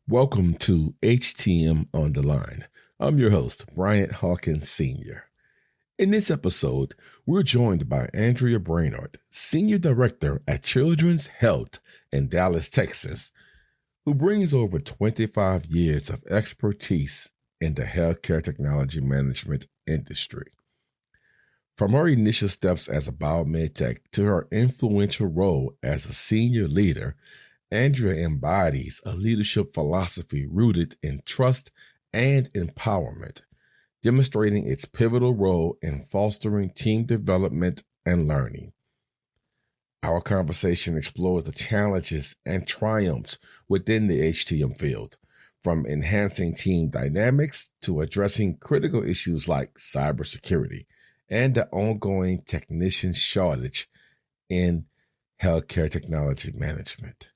Welcome to HTM On the Line. I'm your host, Bryant Hawkins Sr. In this episode, we're joined by Andrea Brainard, Senior Director at Children's Health in Dallas, Texas, who brings over 25 years of expertise in the healthcare technology management industry. From her initial steps as a biomed tech to her influential role as a senior leader, Andrea embodies a leadership philosophy rooted in trust and empowerment, demonstrating its pivotal role in fostering team development and learning. Our conversation explores the challenges and triumphs within the HTM field, from enhancing team dynamics to addressing critical issues like cybersecurity and the ongoing technician shortage in healthcare technology management.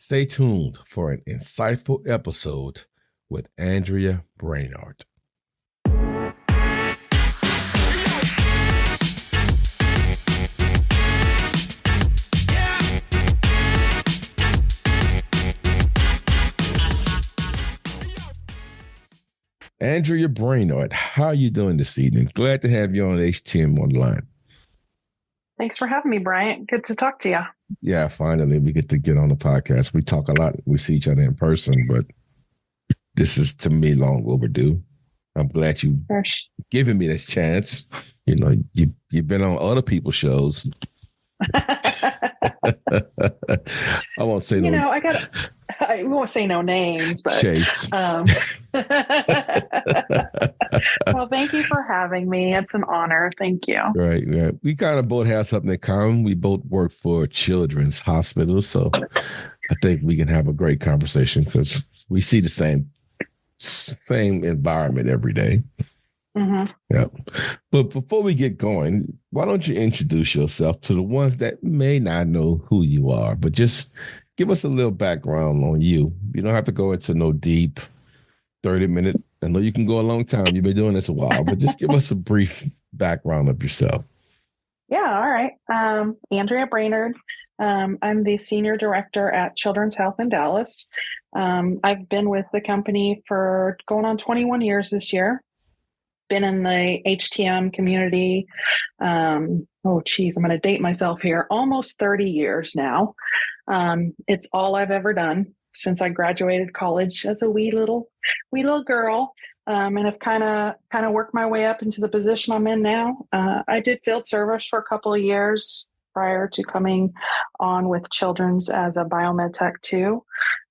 Stay tuned for an insightful episode with Andrea Brainard. Andrea Brainard, how are you doing this evening? Glad to have you on HTM On the Line. Thanks for having me, Bryant. Good to talk to you. Yeah, finally, we get to get on the podcast. We talk a lot. We see each other in person, but this is, to me, long overdue. I'm glad you've given me this chance. You know, you've been on other people's shows. I won't say I won't say no names, but Chase. Well, thank you for having me. It's an honor. Thank you. Right. We kind of both have something in common. We both work for children's hospitals, so I think we can have a great conversation because we see the same environment every day. Mm-hmm. Yeah. But before we get going, why don't you introduce yourself to the ones that may not know who you are, but just give us a little background on you. You don't have to go into no deep 30-minute. I know you can go a long time. You've been doing this a while, but just give us a brief background of yourself. Yeah. All right. Andrea Brainard. I'm the Senior Director at Children's Health in Dallas. I've been with the company for going on 21 years this year. Been in the HTM community. I'm going to date myself here. Almost 30 years now. It's all I've ever done since I graduated college as a wee little girl. And I've kind of worked my way up into the position I'm in now. I did field service for a couple of years prior to coming on with Children's as a biomed tech too.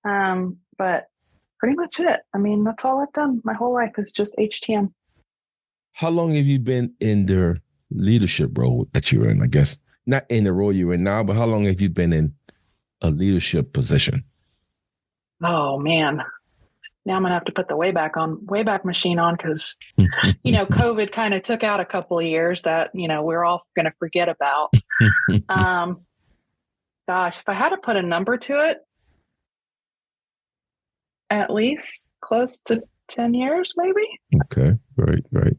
But pretty much it. I mean, that's all I've done. My whole life is just HTM. How long have you been in the leadership role that you're in? I guess not in the role you're in now, but how long have you been in a leadership position? Oh man. Now I'm going to have to put the Wayback Machine on because, COVID kind of took out a couple of years that, we're all going to forget about. Gosh, if I had to put a number to it, at least close to 10 years, maybe. Okay. Right.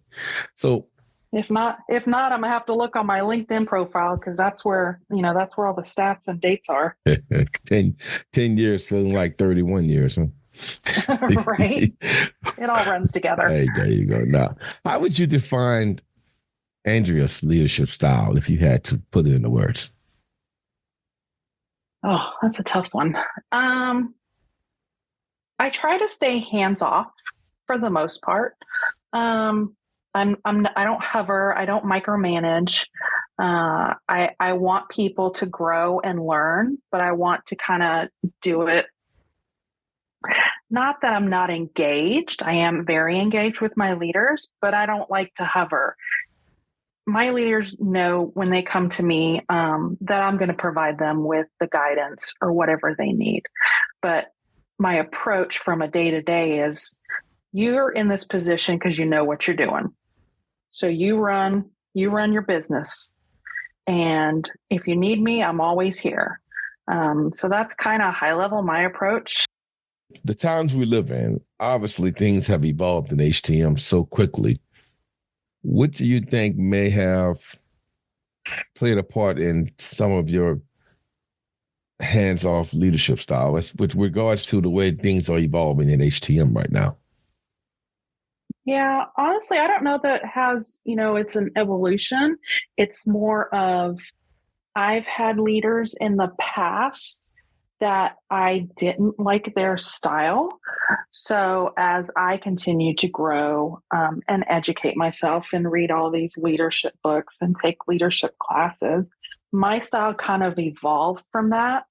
So if not, I'm going to have to look on my LinkedIn profile because that's where all the stats and dates are. 10 years feeling like 31 years, huh? Right. It all runs together. Hey, there you go. Now, how would you define Andrea's leadership style if you had to put it into words? Oh, that's a tough one. I try to stay hands off for the most part. I don't hover. I don't micromanage. I want people to grow and learn, but I want to kind of do it. Not that I'm not engaged. I am very engaged with my leaders, but I don't like to hover. My leaders know when they come to me that I'm going to provide them with the guidance or whatever they need. But my approach from a day-to-day is you're in this position because you know what you're doing. So you run your business. And if you need me, I'm always here. So that's kind of high level my approach. The times we live in, obviously things have evolved in HTM so quickly. What do you think may have played a part in some of your hands-off leadership style with regards to the way things are evolving in HTM right now? Yeah, honestly, I don't know that it has, it's an evolution. It's more of I've had leaders in the past that I didn't like their style. So as I continue to grow and educate myself and read all these leadership books and take leadership classes, my style kind of evolved from that.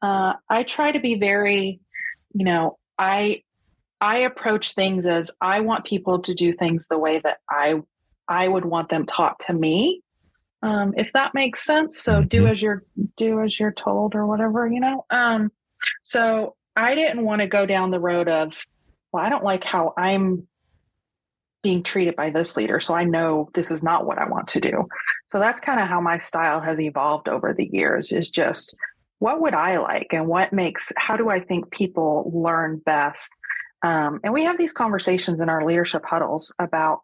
I try to be very, I approach things as I want people to do things the way that I would want them taught to me. If that makes sense. So do as you're told or whatever. So I didn't want to go down the road of, well, I don't like how I'm being treated by this leader. So I know this is not what I want to do. So that's kind of how my style has evolved over the years, is just what would I like and how do I think people learn best? And we have these conversations in our leadership huddles about,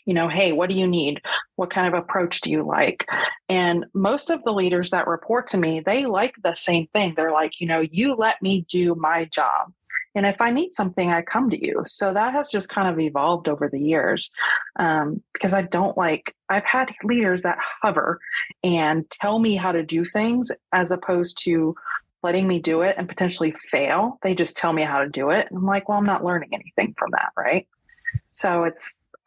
hey, what do you need? What kind of approach do you like? And most of the leaders that report to me, they like the same thing. They're like, you let me do my job. And if I need something, I come to you. So that has just kind of evolved over the years, because I've had leaders that hover and tell me how to do things as opposed to letting me do it and potentially fail. They just tell me how to do it. And I'm like, well, I'm not learning anything from that, right? So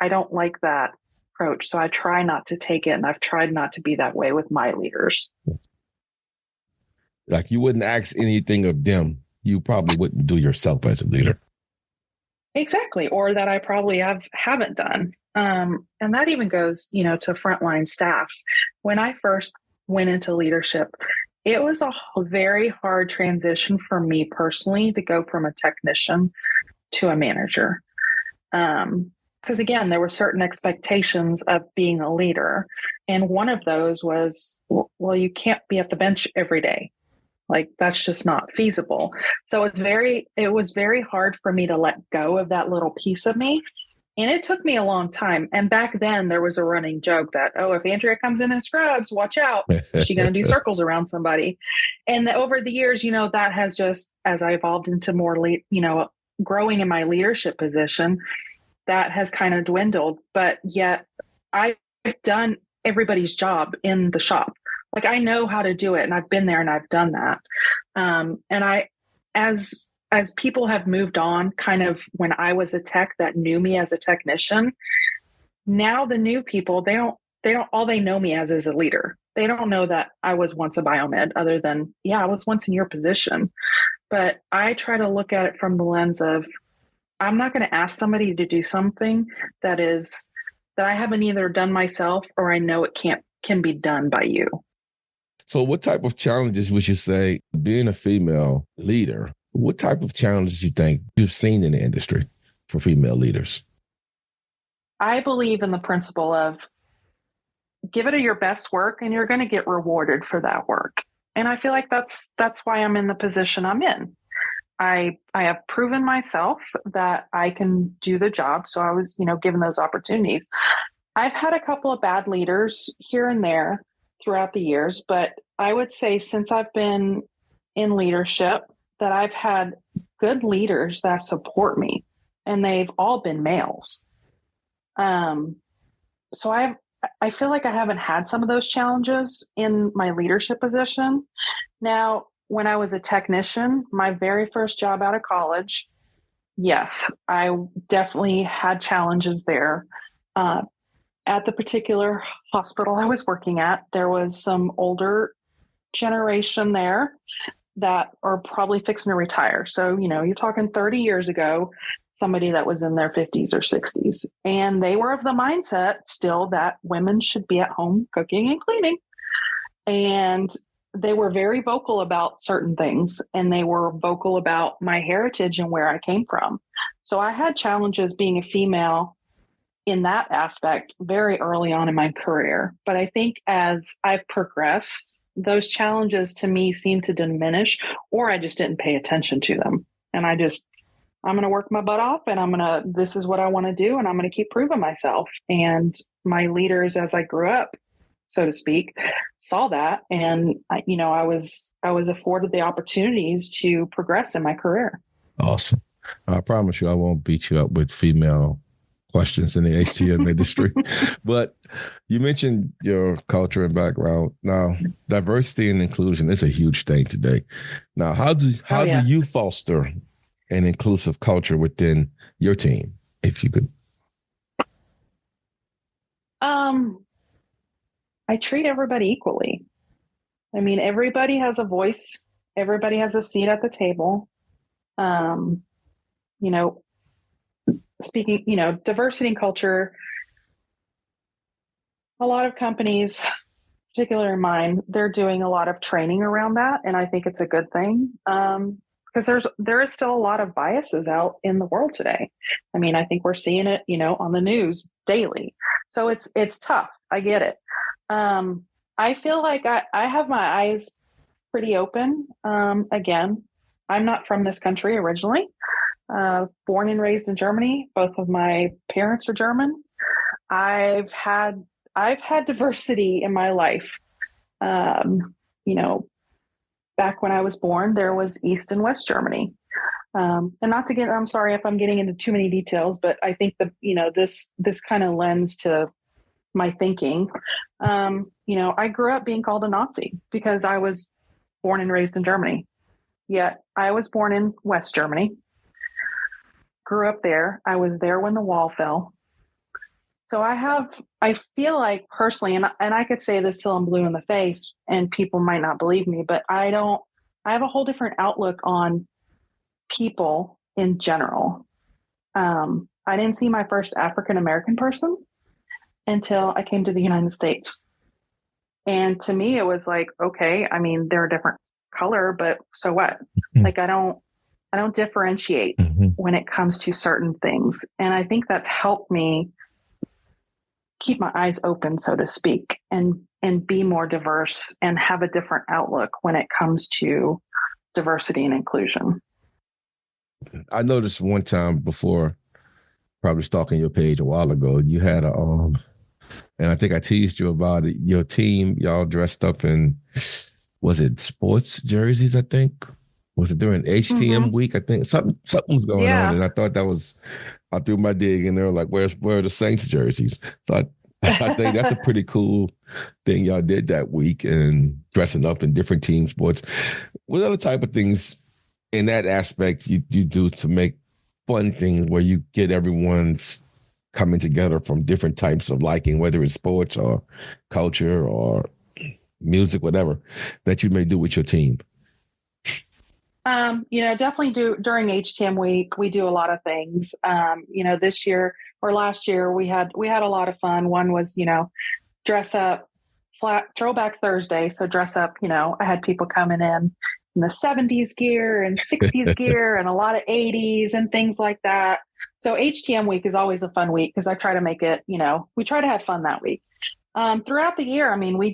I don't like that approach. So I try not to take it. And I've tried not to be that way with my leaders. Like you wouldn't ask anything of them. You probably wouldn't do yourself as a leader. Exactly. Or that I probably haven't done. And that even goes, to frontline staff. When I first went into leadership, it was a very hard transition for me personally to go from a technician to a manager. Because again, there were certain expectations of being a leader. And one of those was, well, you can't be at the bench every day. Like that's just not feasible. So it was very hard for me to let go of that little piece of me. And it took me a long time. And back then there was a running joke that, oh, if Andrea comes in scrubs, watch out. She's going to do circles around somebody. And over the years, that has just, as I evolved into more, growing in my leadership position, that has kind of dwindled. But yet I've done everybody's job in the shop. Like I know how to do it and I've been there and I've done that. And as people have moved on, kind of when I was a tech that knew me as a technician, now the new people, all they know me as is a leader. They don't know that I was once a biomed other than, I was once in your position. But I try to look at it from the lens of, I'm not going to ask somebody to do something that I haven't either done myself or I know it can be done by you. So what type of challenges would you say, being a female leader, what type of challenges you think you've seen in the industry for female leaders? I believe in the principle of give it your best work and you're going to get rewarded for that work. And I feel like that's why I'm in the position I'm in. I have proven myself that I can do the job. So I was, given those opportunities. I've had a couple of bad leaders here and there throughout the years, but I would say since I've been in leadership that I've had good leaders that support me, and they've all been males. So I feel like I haven't had some of those challenges in my leadership position. Now, when I was a technician, my very first job out of college, yes, I definitely had challenges there. At the particular hospital I was working at, there was some older generation there that are probably fixing to retire. So, you're talking 30 years ago, somebody that was in their 50s or 60s. And they were of the mindset still that women should be at home cooking and cleaning. And they were very vocal about certain things, and they were vocal about my heritage and where I came from. So I had challenges being a female in that aspect very early on in my career. But I think as I've progressed, those challenges to me seem to diminish, or I just didn't pay attention to them. And I'm going to work my butt off, and this is what I want to do. And I'm going to keep proving myself. And my leaders, as I grew up, so to speak, saw that, and I was afforded the opportunities to progress in my career. Awesome. I promise you, I won't beat you up with female questions in the HTM industry. But you mentioned your culture and background. Now, diversity and inclusion is a huge thing today. Now, how do you foster an inclusive culture within your team, if you could? I treat everybody equally. I mean, everybody has a voice. Everybody has a seat at the table. Speaking, diversity and culture, a lot of companies, particularly mine, they're doing a lot of training around that. And I think it's a good thing. Because there is still a lot of biases out in the world today. I mean, I think we're seeing it, on the news daily. So it's tough. I get it. I feel like I have my eyes pretty open. Again, I'm not from this country originally. Born and raised in Germany. Both of my parents are German. I've had diversity in my life. Back when I was born, there was East and West Germany. And I'm sorry if I'm getting into too many details, but I think that, this kind of lends to my thinking. I grew up being called a Nazi because I was born and raised in Germany. Yet I was born in West Germany, grew up there. I was there when the wall fell. So I feel like personally, and I could say this till I'm blue in the face and people might not believe me, but I have a whole different outlook on people in general. I didn't see my first African-American person until I came to the United States. And to me, it was like, okay, I mean, they're a different color, but so what? Like, I don't differentiate when it comes to certain things. And I think that's helped me keep my eyes open, so to speak, and be more diverse and have a different outlook when it comes to diversity and inclusion. I noticed one time before, probably stalking your page a while ago, you had and I think I teased you about it. Your team, y'all dressed up in, was it sports jerseys? I think, was it during HTM week? I think something was going on, and I thought I threw my dig in there, like, where are the Saints jerseys? So I think that's a pretty cool thing y'all did that week, and dressing up in different team sports. What other type of things in that aspect you do to make fun things where you get everyone's coming together from different types of liking, whether it's sports or culture or music, whatever, that you may do with your team? Definitely during HTM week, we do a lot of things. This year or last year, we had a lot of fun. One was, dress up, flat throwback Thursday. So dress up, I had people coming in the 70s gear and 60s gear and a lot of 80s and things like that. So HTM week is always a fun week because I try to make it, we try to have fun that week. Throughout the year, I mean, we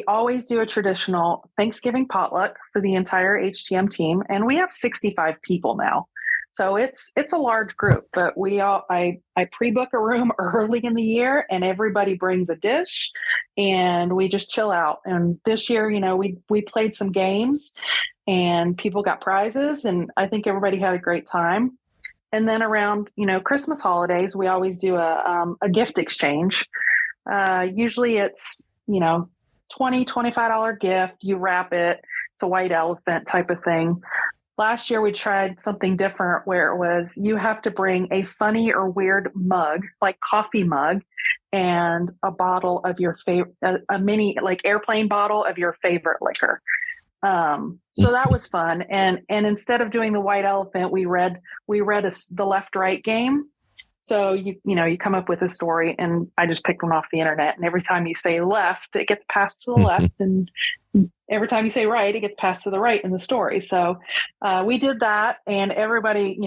always do a traditional Thanksgiving potluck for the entire HTM team. And we have 65 people now. So it's a large group, but I pre-book a room early in the year and everybody brings a dish and we just chill out. And this year, we played some games and people got prizes and I think everybody had a great time. And then around, Christmas holidays, we always do a gift exchange. Usually it's, $20, $25 gift. You wrap it. It's a white elephant type of thing. Last year, we tried something different where it was you have to bring a funny or weird mug, like coffee mug, and a bottle of your favorite, a mini, like airplane bottle of your favorite liquor. So that was fun. And instead of doing the white elephant, we read the left-right game. So you come up with a story and I just picked one off the internet, and every time you say left, it gets passed to the left. And every time you say right, it gets passed to the right in the story. So we did that, and everybody,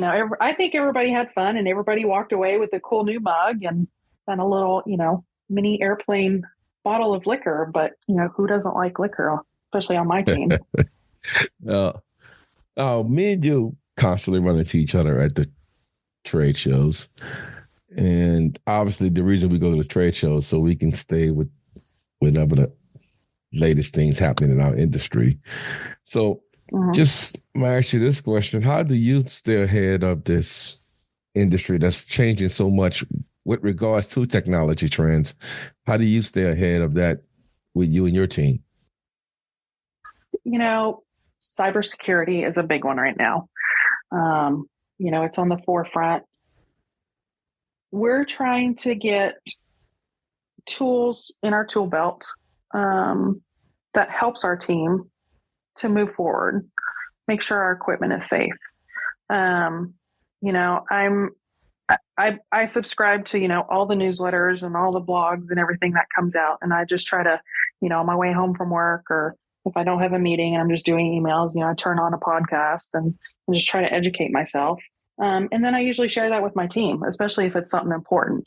I think everybody had fun, and everybody walked away with a cool new mug and a little, mini airplane bottle of liquor. But, who doesn't like liquor, especially on my team? Me and you constantly run into each other at the trade shows, and obviously the reason we go to the trade shows so we can stay with whatever the latest things happening in our industry. So just I'm gonna ask you this question. How do you stay ahead of this industry that's changing so much with regards to technology trends? How do you stay ahead of that with you and your team? You know, cybersecurity is a big one right now. It's on the forefront. We're trying to get tools in our tool belt that helps our team to move forward, make sure our equipment is safe. I subscribe to, all the newsletters and all the blogs and everything that comes out. And I just try to, on my way home from work, or if I don't have a meeting and I'm just doing emails, I turn on a podcast and just try to educate myself. And then I usually share that with my team, especially if it's something important.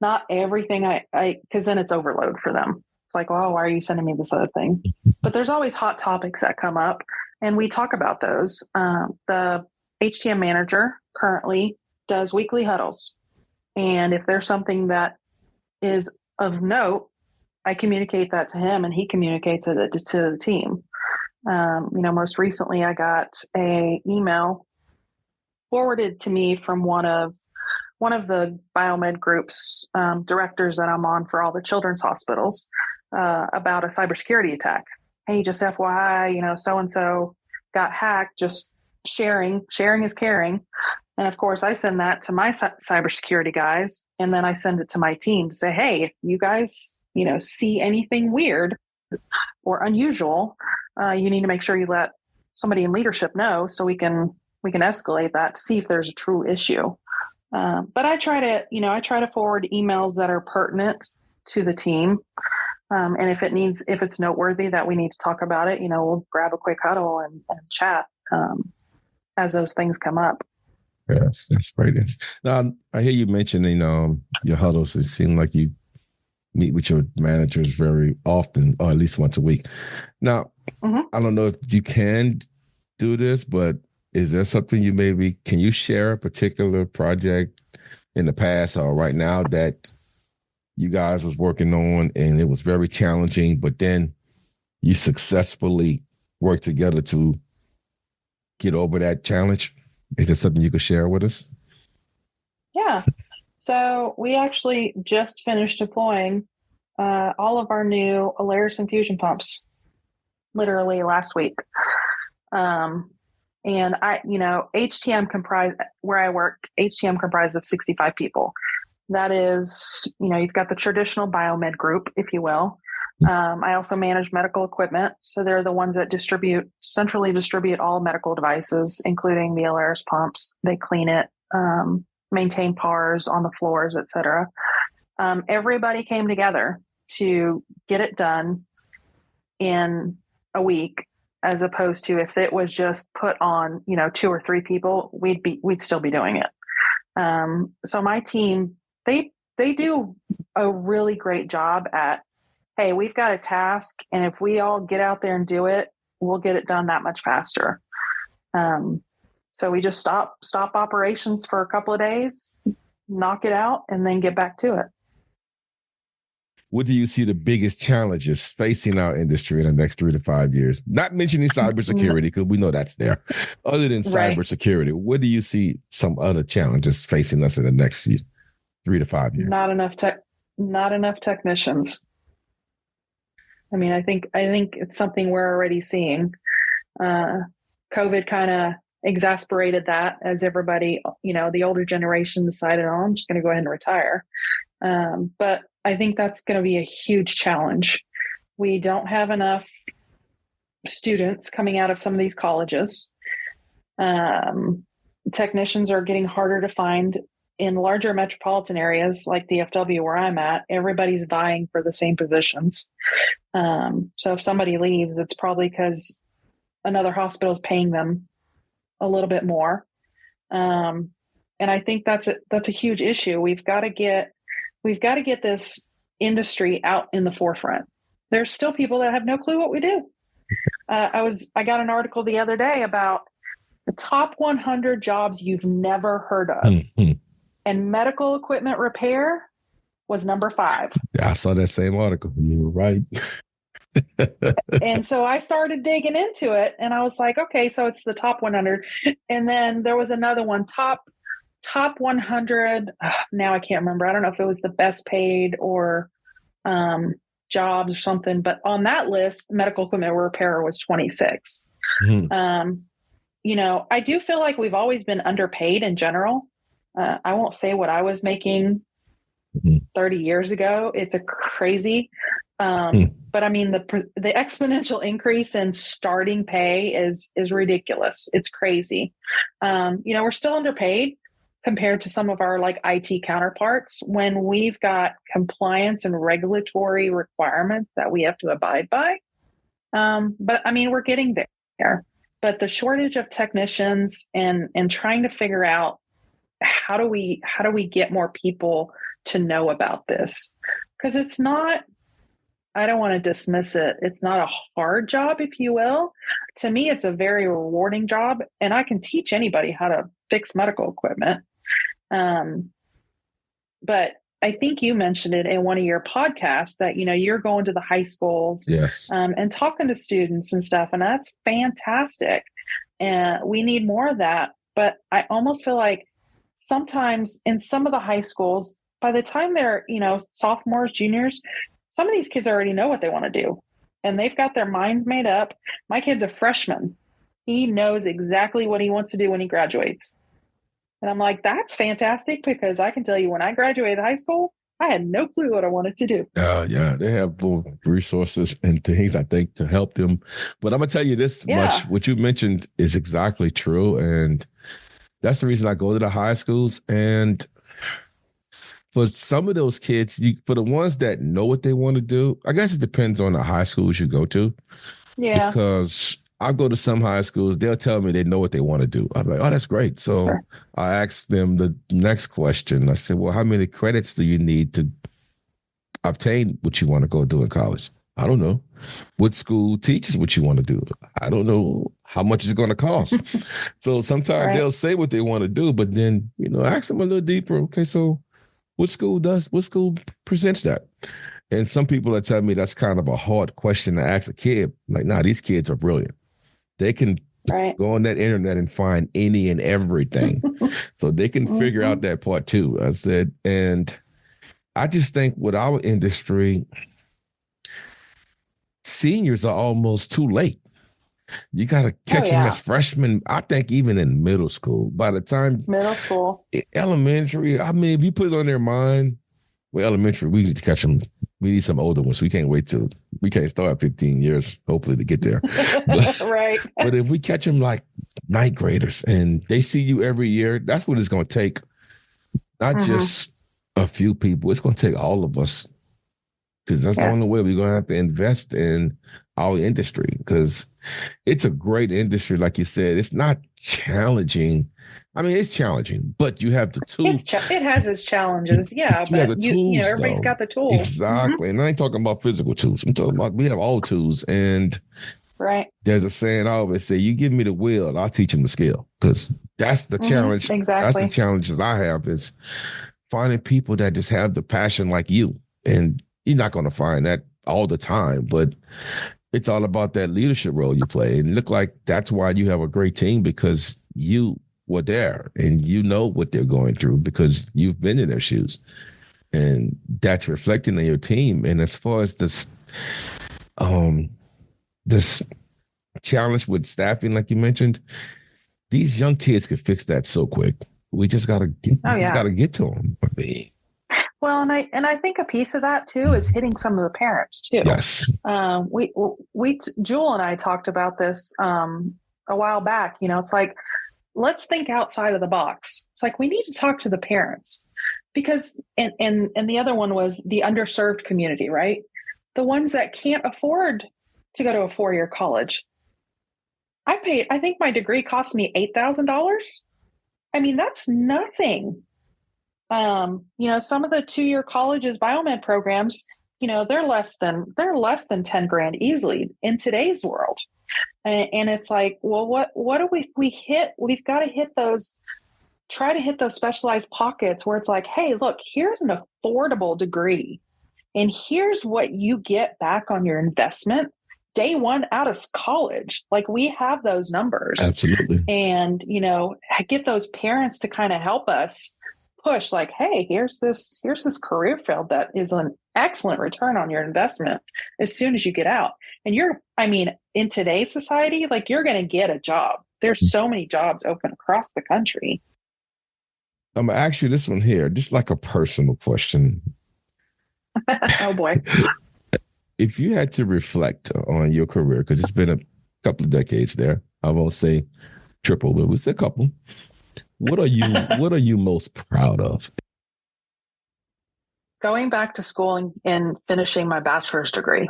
Not everything because then it's overload for them. It's like, oh, why are you sending me this other thing? But there's always hot topics that come up and we talk about those. The HTM manager currently does weekly huddles. And if there's something that is of note, I communicate that to him and he communicates it to the team. Most recently I got a email forwarded to me from one of the biomed group's directors that I'm on for all the children's hospitals about a cybersecurity attack. Hey, just FYI, so-and-so got hacked, just sharing is caring. And of course, I send that to my cybersecurity guys, and then I send it to my team to say, hey, if you guys, see anything weird or unusual, you need to make sure you let somebody in leadership know so we can escalate that to see if there's a true issue. But I try to forward emails that are pertinent to the team. And if it's noteworthy that we need to talk about it, we'll grab a quick huddle and chat as those things come up. Yes, that's great. Now, I hear you mentioning your huddles. It seems like you meet with your managers very often, or at least once a week. Now, I don't know if you can do this, but is there something can you share a particular project in the past or right now that you guys was working on and it was very challenging, but then you successfully worked together to get over that challenge? Is there something you could share with us? Yeah. So we actually just finished deploying all of our new Alaris infusion pumps literally last week. And HTM where I work, HTM comprises of 65 people. That is, you've got the traditional biomed group, if you will. I also manage medical equipment. So they're the ones that centrally distribute all medical devices, including the Alaris pumps. They clean it, maintain PARs on the floors, et cetera. Everybody came together to get it done in a week, as opposed to if it was just put on, 2 or 3 people, we'd still be doing it. So my team, they do a really great job at, hey, we've got a task, and if we all get out there and do it, we'll get it done that much faster. So we just stop operations for a couple of days, knock it out, and then get back to it. What do you see the biggest challenges facing our industry in the next 3 to 5 years? Not mentioning cybersecurity, because we know that's there. Other than cybersecurity, what do you see some other challenges facing us in the next 3 to 5 years? Not enough technicians. I mean, I think it's something we're already seeing. COVID kind of exasperated that as everybody, the older generation decided, oh, I'm just going to go ahead and retire. But I think that's going to be a huge challenge. We don't have enough students coming out of some of these colleges. Technicians are getting harder to find in larger metropolitan areas like DFW, where I'm at. Everybody's vying for the same positions. So if somebody leaves, it's probably because another hospital is paying them a little bit more. And I think that's a huge issue. We've got to get this industry out in the forefront. There's still people that have no clue what we do. I got an article the other day about the top 100 jobs you've never heard of. And medical equipment repair was number 5. I saw that same article. You were right. And so I started digging into it, and I was like, okay, so it's the top 100. And then there was another one, top 100. Now I can't remember. I don't know if it was the best paid or jobs or something, but on that list, medical equipment repairer was 26. Mm-hmm. I do feel like we've always been underpaid in general. I won't say what I was making 30 years ago. It's a crazy. But I mean, the exponential increase in starting pay is ridiculous. It's crazy. We're still underpaid compared to some of our like IT counterparts when we've got compliance and regulatory requirements that we have to abide by. But I mean, we're getting there. But the shortage of technicians and trying to figure out how do we get more people to know about this? Because it's not, I don't want to dismiss it. It's not a hard job, if you will. To me, it's a very rewarding job, and I can teach anybody how to fix medical equipment. But I think you mentioned it in one of your podcasts that, you're going to the high schools, yes, and talking to students and stuff, and that's fantastic. And we need more of that. But I almost feel like sometimes in some of the high schools, by the time they're, sophomores, juniors, some of these kids already know what they want to do, and they've got their minds made up. My kid's a freshman. He knows exactly what he wants to do when he graduates. And I'm like, that's fantastic, because I can tell you when I graduated high school, I had no clue what I wanted to do. Yeah, they have both resources and things, I think, to help them. But I'm going to tell you this much. What you mentioned is exactly true. And that's the reason I go to the high schools. And for some of those kids, for the ones that know what they want to do, I guess it depends on the high schools you go to. Yeah. Because I go to some high schools, they'll tell me they know what they want to do. I'm like, oh, that's great. So sure. I asked them the next question. I said, well, how many credits do you need to obtain what you want to go do in college? I don't know. What school teaches what you want to do? I don't know how much it's going to cost. So sometimes they'll say what they want to do, but then, ask them a little deeper. Okay, so what school presents that? And some people are telling me that's kind of a hard question to ask a kid. Like, these kids are brilliant. They can go on that internet and find any and everything. So they can figure out that part too, I said. And I just think with our industry, seniors are almost too late. You got to catch them as freshmen. I think even in middle school, by the time elementary, I mean, if you put it on their mind, well, elementary, we need to catch them. We need some older ones. We can't wait till we can't start 15 years, hopefully, to get there. But, right. But if we catch them like ninth graders and they see you every year, that's what it's going to take. Not just a few people. It's going to take all of us, because that's the only way we're going to have to invest in our industry, because it's a great industry. Like you said, it's not challenging. I mean, it's challenging, but you have the tools. It has its challenges, but everybody's got the tools. Exactly. And I ain't talking about physical tools. I'm talking about we have all tools. And there's a saying I always say, you give me the wheel, I'll teach them the skill. Because that's the challenge. Exactly. That's the challenges I have, is finding people that just have the passion like you. And you're not going to find that all the time, but it's all about that leadership role you play. And look like that's why you have a great team, because you were there and you know what they're going through because you've been in their shoes, and that's reflecting on your team. And as far as this challenge with staffing, like you mentioned, these young kids could fix that so quick. We just gotta get to them. Well, and I think a piece of that too is hitting some of the parents too. Yes. Jewel and I talked about this a while back. It's like, let's think outside of the box. It's like we need to talk to the parents, because and the other one was the underserved community, right? The ones that can't afford to go to a 4-year college. I think my degree cost me $8,000. I mean, that's nothing. Some of the 2-year colleges, biomed programs, they're less than $10,000 easily in today's world. And it's like, well, what do we hit? We've got to hit those try to hit those specialized pockets where it's like, hey, look, here's an affordable degree. And here's what you get back on your investment day one out of college. Like, we have those numbers. Absolutely. And, get those parents to kind of help us push, like, hey, here's this career field that is an excellent return on your investment as soon as you get out. And in today's society, like, you're going to get a job. There's so many jobs open across the country. I'm going to ask you this one here, just like a personal question. Oh, boy. If you had to reflect on your career, because it's been a couple of decades there, I won't say triple, but it was a couple. What are you most proud of? Going back to school and finishing my bachelor's degree.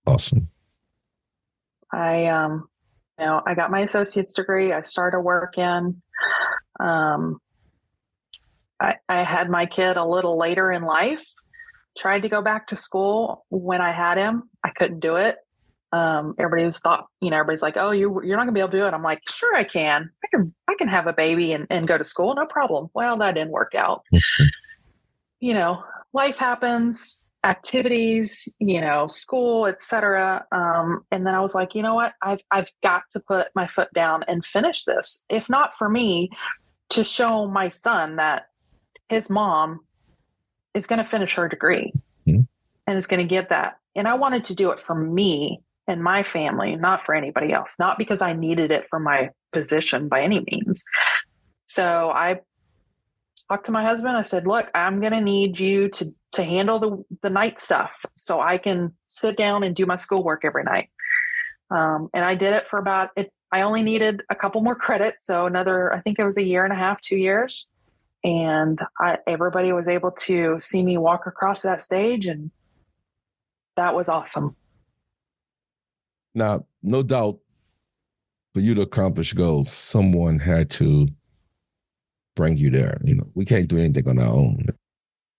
Awesome. I got my associate's degree. I started working. I had my kid a little later in life, tried to go back to school when I had him. I couldn't do it. Everybody's like, oh, you're not gonna be able to do it. I'm like, sure I can. I can have a baby and go to school. No problem. Well, that didn't work out. Life happens, activities, school, etc. And then I was like, you know what? I've got to put my foot down and finish this. If not for me, to show my son that his mom is going to finish her degree and is going to get that. And I wanted to do it for me and my family, not for anybody else, not because I needed it for my position by any means. So I talked to my husband. I said, look, I'm going to need you to handle the night stuff so I can sit down and do my schoolwork every night. And I did it for about it. I only needed a couple more credits. So I think it was a year and a half, 2 years. And everybody was able to see me walk across that stage. And that was awesome. Now, no doubt, for you to accomplish goals, someone had to bring you there. We can't do anything on our own.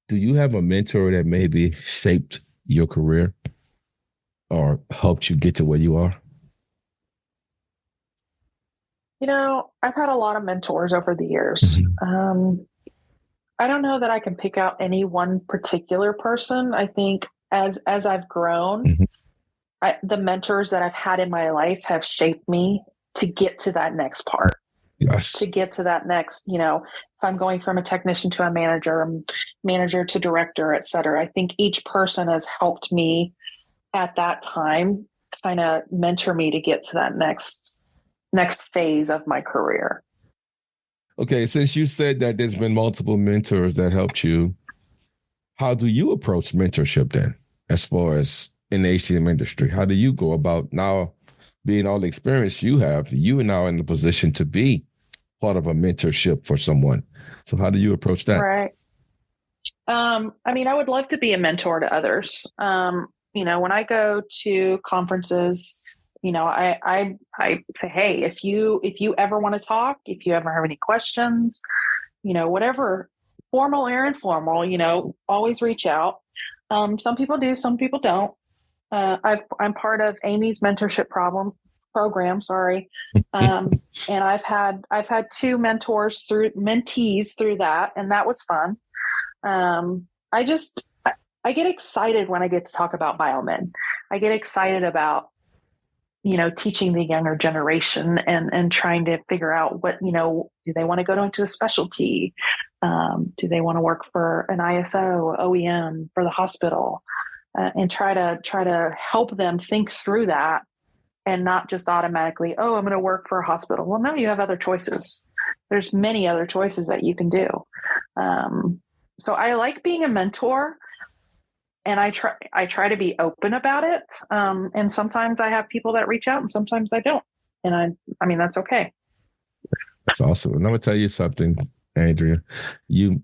Do you have a mentor that maybe shaped your career or helped you get to where you are? I've had a lot of mentors over the years. Mm-hmm. I don't know that I can pick out any one particular person. I think as I've grown, mm-hmm. The mentors that I've had in my life have shaped me to get to that next part. Yes. To get to that next, if I'm going from a technician to a manager to director, et cetera. I think each person has helped me at that time kind of mentor me to get to that next phase of my career. Okay, since you said that there's been multiple mentors that helped you, how do you approach mentorship then, as far as in the HTM industry? How do you go about now being all the experience you have? You are now in the position to be part of a mentorship for someone. So how do you approach that? Right. I would love to be a mentor to others. When I go to conferences, I say, hey, if you ever want to talk, if you ever have any questions, whatever, formal or informal, always reach out. Some people do, some people don't. I'm part of Amy's mentorship program. Sorry. And I've had 2 mentees through that. And that was fun. I get excited when I get to talk about biomed. I get excited about, teaching the younger generation and trying to figure out what, do they want to go into a specialty? Do they want to work for an ISO, OEM, for the hospital? And try to help them think through that and not just automatically, oh, I'm going to work for a hospital. Well, no, you have other choices. There's many other choices that you can do. So I like being a mentor. And I try to be open about it. And sometimes I have people that reach out and sometimes I don't. And that's okay. That's awesome. And I'm going to tell you something, Andrea. You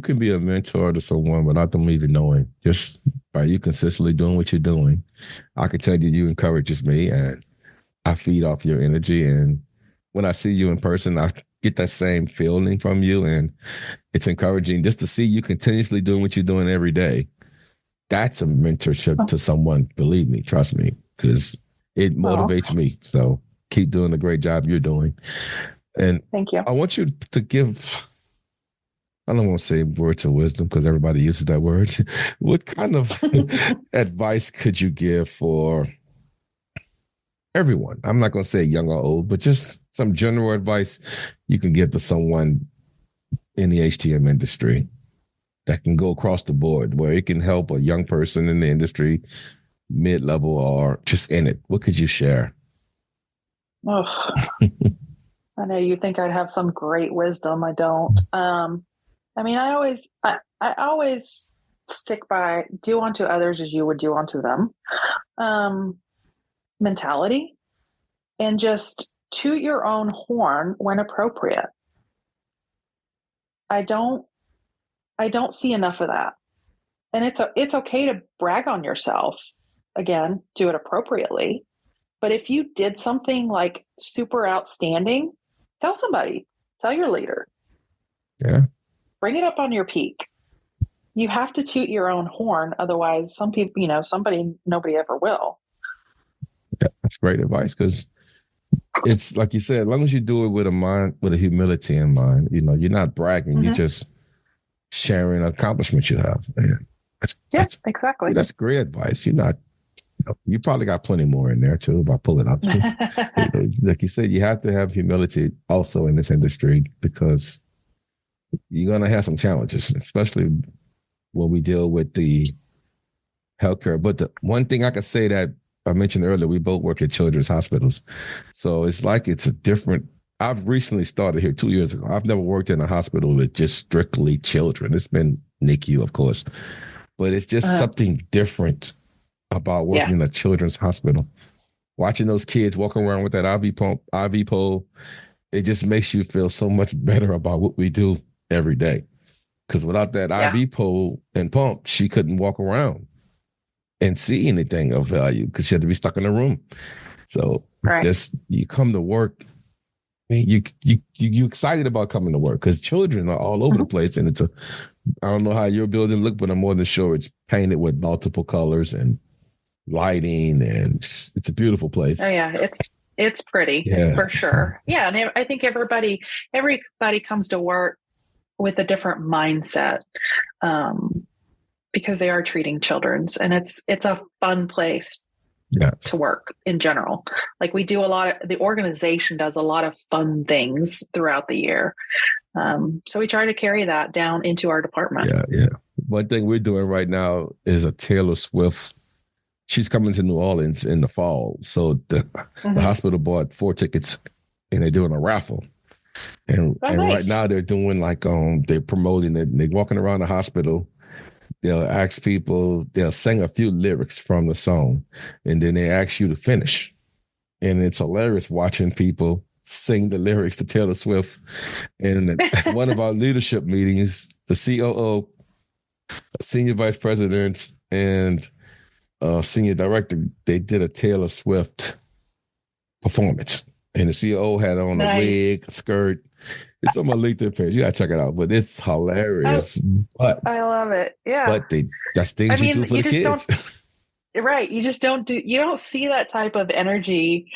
can be a mentor to someone without them even knowing. Just by you consistently doing what you're doing. I can tell you encourages me and I feed off your energy. And when I see you in person, I get that same feeling from you. And it's encouraging just to see you continuously doing what you're doing every day. That's a mentorship to someone, believe me, trust me, because it motivates me. So keep doing the great job you're doing. And Thank you. I want you to give, I don't want to say words of wisdom because everybody uses that word. What kind of advice could you give for everyone? I'm not going to say young or old, but just some general advice you can give to someone in the HTM industry that can go across the board, where it can help a young person in the industry, mid-level, or just in it. What could you share? Oh, I know you think I'd have some great wisdom. I don't. I mean, I always stick by do unto others as you would do unto them mentality, and just toot your own horn when appropriate. I don't see enough of that. And it's okay to brag on yourself. Again, do it appropriately. But if you did something like super outstanding, tell somebody, tell your leader. Yeah. Bring it up on your peak. You have to toot your own horn. Otherwise, some people, nobody ever will. Yeah, that's great advice, because it's like you said, as long as you do it with a humility in mind, you're not bragging, you're just sharing accomplishments you have. That's exactly. That's great advice. You probably got plenty more in there too if I pull it up. Like you said, you have to have humility also in this industry, because you're going to have some challenges, especially when we deal with the healthcare. But the one thing I could say that I mentioned earlier, we both work at children's hospitals. So it's a different, I've recently started here 2 years ago. I've never worked in a hospital with just strictly children. It's been NICU, of course, but it's just something different about working in a children's hospital. Watching those kids walking around with that IV pole, it just makes you feel so much better about what we do every day. Because without that IV pole and pump, she couldn't walk around and see anything of value, because she had to be stuck in a room. So just you come to work, you excited about coming to work, because children are all over the place, and I don't know how your building look, but I'm more than sure it's painted with multiple colors and lighting, and it's a beautiful place. Oh yeah, it's pretty for sure. Yeah, and I think everybody comes to work with a different mindset, because they are treating children's, and it's a fun place to work in general. Like the organization does a lot of fun things throughout the year. So we try to carry that down into our department. Yeah. One thing we're doing right now is a Taylor Swift. She's coming to New Orleans in the fall. So the hospital bought 4 tickets, and they're doing a raffle. And right now they're doing they're promoting it. They're walking around the hospital. They'll ask people, they'll sing a few lyrics from the song, and then they ask you to finish. And it's hilarious watching people sing the lyrics to Taylor Swift. And at one of our leadership meetings, the COO, senior vice president, and senior director, they did a Taylor Swift performance. And the COO had on a wig, a skirt. It's on my LinkedIn page. You gotta check it out. But it's hilarious. But I love it. Yeah. But that's things you do for the kids. Right. You don't see that type of energy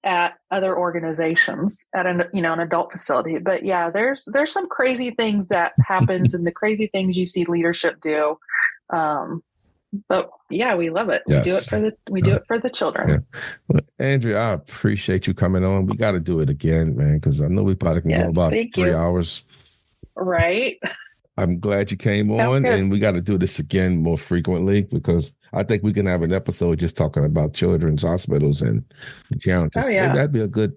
at other organizations at an adult facility. But yeah, there's some crazy things that happens and the crazy things you see leadership do. But yeah, we love it. Yes. We do it for the children. Yeah. Well, Andrea, I appreciate you coming on. We got to do it again, man, because I know we probably can go about 3 hours. Right. I'm glad you came on, and we got to do this again more frequently, because I think we can have an episode just talking about children's hospitals and the challenges. Oh, yeah. Maybe that'd be a good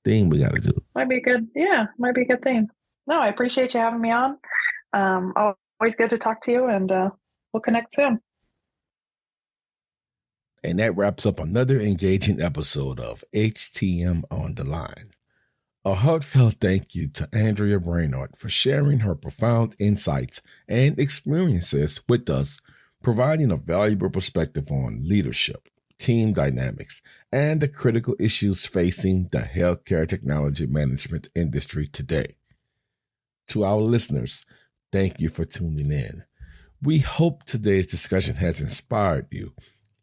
thing we got to do. Might be good. Yeah, might be a good thing. No, I appreciate you having me on. Always good to talk to you, and we'll connect soon. And that wraps up another engaging episode of HTM On the Line. A heartfelt thank you to Andrea Brainard for sharing her profound insights and experiences with us, providing a valuable perspective on leadership, team dynamics, and the critical issues facing the healthcare technology management industry today. To our listeners, thank you for tuning in. We hope today's discussion has inspired you,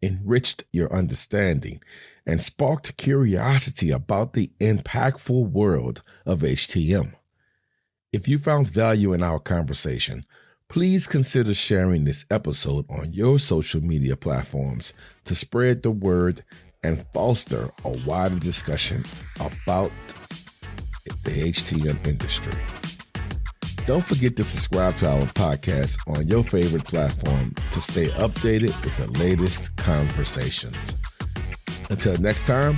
enriched your understanding, and sparked curiosity about the impactful world of HTM. If you found value in our conversation, please consider sharing this episode on your social media platforms to spread the word and foster a wider discussion about the HTM industry. Don't forget to subscribe to our podcast on your favorite platform to stay updated with the latest conversations. Until next time,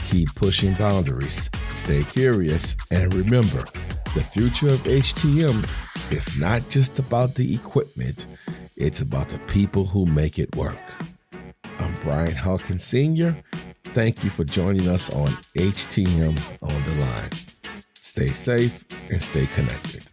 keep pushing boundaries, stay curious, and remember, the future of HTM is not just about the equipment, it's about the people who make it work. I'm Brian Hawkins Sr. Thank you for joining us on HTM On the Line. Stay safe and stay connected.